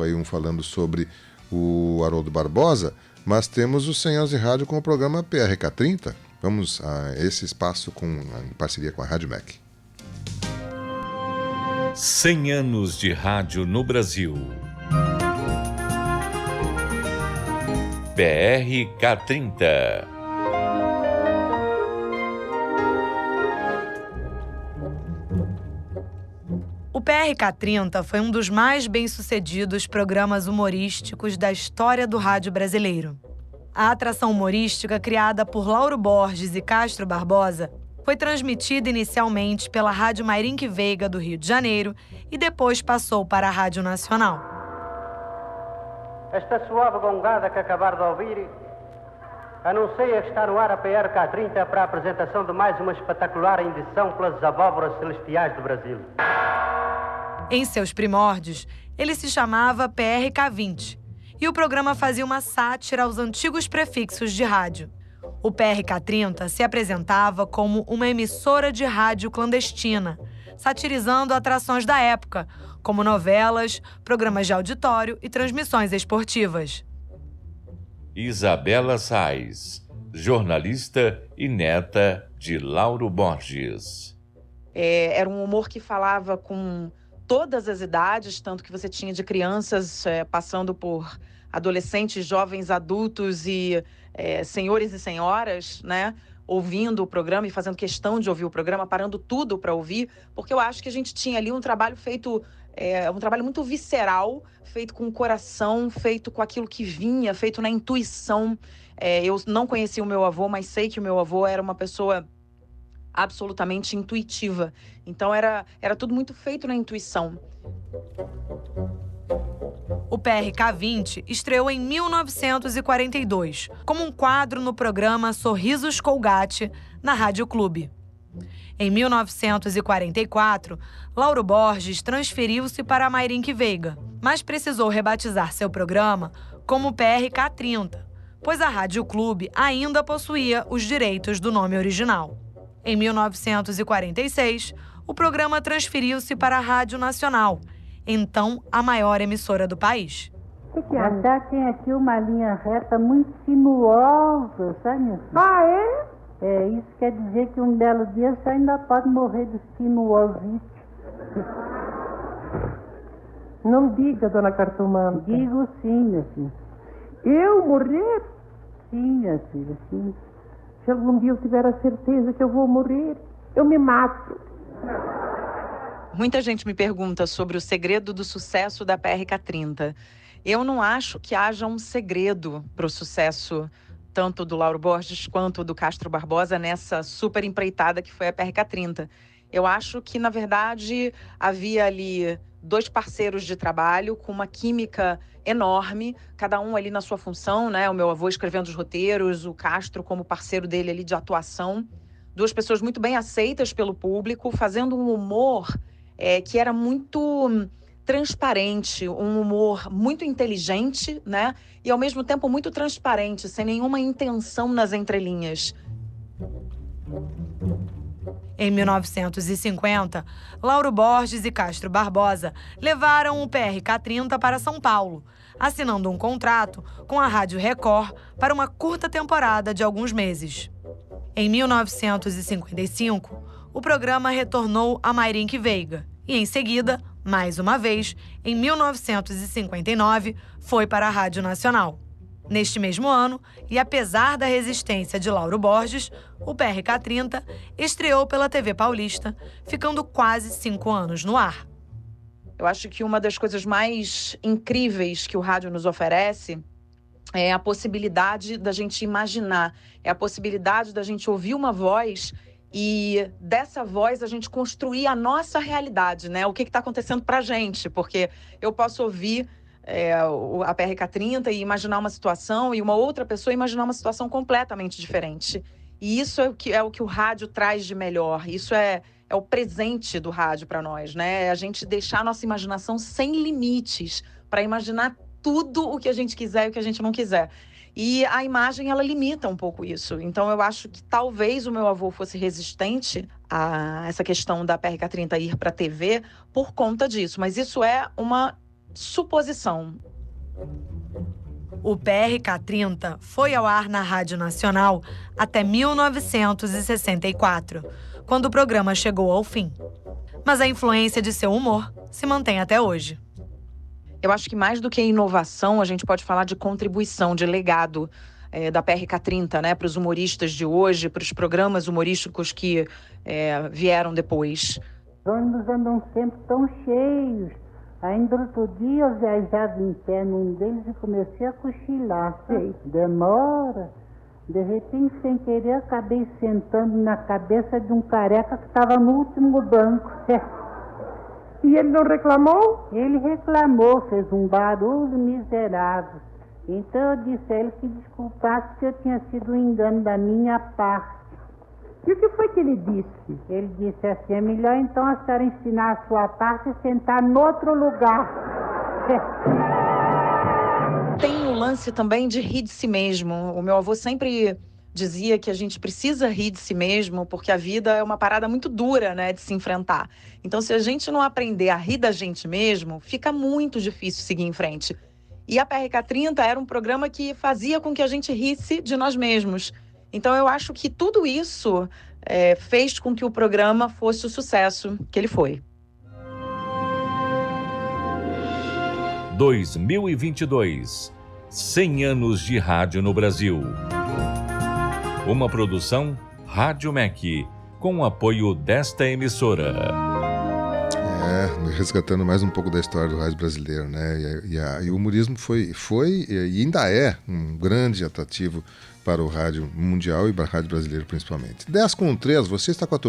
Aí um falando sobre o Haroldo Barbosa, mas temos o 100 anos de rádio com o programa PRK30. Vamos a esse espaço em parceria com a Rádio MEC. 100 anos de rádio no Brasil. PRK30. O PRK30 foi um dos mais bem-sucedidos programas humorísticos da história do rádio brasileiro. A atração humorística, criada por Lauro Borges e Castro Barbosa, foi transmitida inicialmente pela Rádio Mairinque Veiga, do Rio de Janeiro, e depois passou para a Rádio Nacional. Esta suave gongada que acabar de ouvir anuncia que está no ar a PRK30 para a apresentação de mais uma espetacular edição pelas abóboras celestiais do Brasil. Em seus primórdios, ele se chamava PRK20 e o programa fazia uma sátira aos antigos prefixos de rádio. O PRK30 se apresentava como uma emissora de rádio clandestina, satirizando atrações da época, como novelas, programas de auditório e transmissões esportivas. Isabela Sais, jornalista e neta de Lauro Borges. Era um humor que falava com todas as idades, tanto que você tinha de crianças passando por adolescentes, jovens, adultos e senhores e senhoras, né, ouvindo o programa e fazendo questão de ouvir o programa, parando tudo para ouvir, porque eu acho que a gente tinha ali um trabalho feito, um trabalho muito visceral, feito com o coração, feito com aquilo que vinha, feito na intuição. Eu não conheci o meu avô, mas sei que o meu avô era uma pessoa absolutamente intuitiva. Então era tudo muito feito na intuição. O PRK20 estreou em 1942, como um quadro no programa Sorrisos Colgate, na Rádio Clube. Em 1944, Lauro Borges transferiu-se para a Mairinque Veiga, mas precisou rebatizar seu programa como PRK30, pois a Rádio Clube ainda possuía os direitos do nome original. Em 1946, o programa transferiu-se para a Rádio Nacional, então a maior emissora do país. Já tem aqui uma linha reta muito sinuosa, sabe? Ah, é? Isso quer dizer que um belo dia você ainda pode morrer de sinuosite. Não diga, dona Cartomanta. Digo sim, minha filha. Eu morrer? Sim, minha filha, sim. Se algum dia eu tiver a certeza que eu vou morrer, eu me mato. Muita gente me pergunta sobre o segredo do sucesso da PRK30. Eu não acho que haja um segredo para o sucesso tanto do Lauro Borges quanto do Castro Barbosa nessa super empreitada que foi a PRK30. Eu acho que, na verdade, havia ali dois parceiros de trabalho com uma química enorme, cada um ali na sua função, né? O meu avô escrevendo os roteiros, o Castro como parceiro dele ali de atuação. Duas pessoas muito bem aceitas pelo público, fazendo um humor que era muito transparente, um humor muito inteligente, né? E ao mesmo tempo muito transparente, sem nenhuma intenção nas entrelinhas. Em 1950, Lauro Borges e Castro Barbosa levaram o PRK30 para São Paulo, assinando um contrato com a Rádio Record para uma curta temporada de alguns meses. Em 1955, o programa retornou a Mairinque Veiga e, em seguida, mais uma vez, em 1959, foi para a Rádio Nacional. Neste mesmo ano, e apesar da resistência de Lauro Borges, o PRK30 estreou pela TV Paulista, ficando quase 5 anos no ar. Eu acho que uma das coisas mais incríveis que o rádio nos oferece é a possibilidade da gente imaginar, é a possibilidade da gente ouvir uma voz e dessa voz a gente construir a nossa realidade, né? O que está acontecendo pra gente, porque eu posso ouvir a PRK30 e imaginar uma situação e uma outra pessoa imaginar uma situação completamente diferente. E isso é o que o rádio traz de melhor, isso é o presente do rádio para nós, né? É a gente deixar a nossa imaginação sem limites para imaginar tudo o que a gente quiser e o que a gente não quiser. E a imagem, ela limita um pouco isso. Então, eu acho que talvez o meu avô fosse resistente a essa questão da PRK30 ir para a TV por conta disso. Mas isso é uma suposição. O PRK-30 foi ao ar na Rádio Nacional até 1964, quando o programa chegou ao fim. Mas a influência de seu humor se mantém até hoje. Eu acho que mais do que inovação, a gente pode falar de contribuição, de legado da PRK-30, né, para os humoristas de hoje, para os programas humorísticos que vieram depois. Os ônibus andam sempre tão cheios. Ainda outro dia eu viajava em pé num deles e comecei a cochilar. Demora. De repente, sem querer, acabei sentando na cabeça de um careca que estava no último banco. E ele não reclamou? Ele reclamou, fez um barulho miserável. Então eu disse a ele que desculpasse se eu tinha sido um engano da minha parte. E o que foi que ele disse? Ele disse assim: é melhor então a senhora ensinar a sua parte e sentar no outro lugar. Tem o lance também de rir de si mesmo. O meu avô sempre dizia que a gente precisa rir de si mesmo, porque a vida é uma parada muito dura, né, de se enfrentar. Então, se a gente não aprender a rir da gente mesmo, fica muito difícil seguir em frente. E a PRK-30 era um programa que fazia com que a gente risse de nós mesmos. Então, eu acho que tudo isso fez com que o programa fosse o sucesso que ele foi. 2022. 100 anos de rádio no Brasil. Uma produção Rádio MEC, com o apoio desta emissora. Resgatando mais um pouco da história do rádio brasileiro, né? E o humorismo foi e ainda é um grande atrativo para o rádio mundial e para o rádio brasileiro principalmente. 10:03, você está com a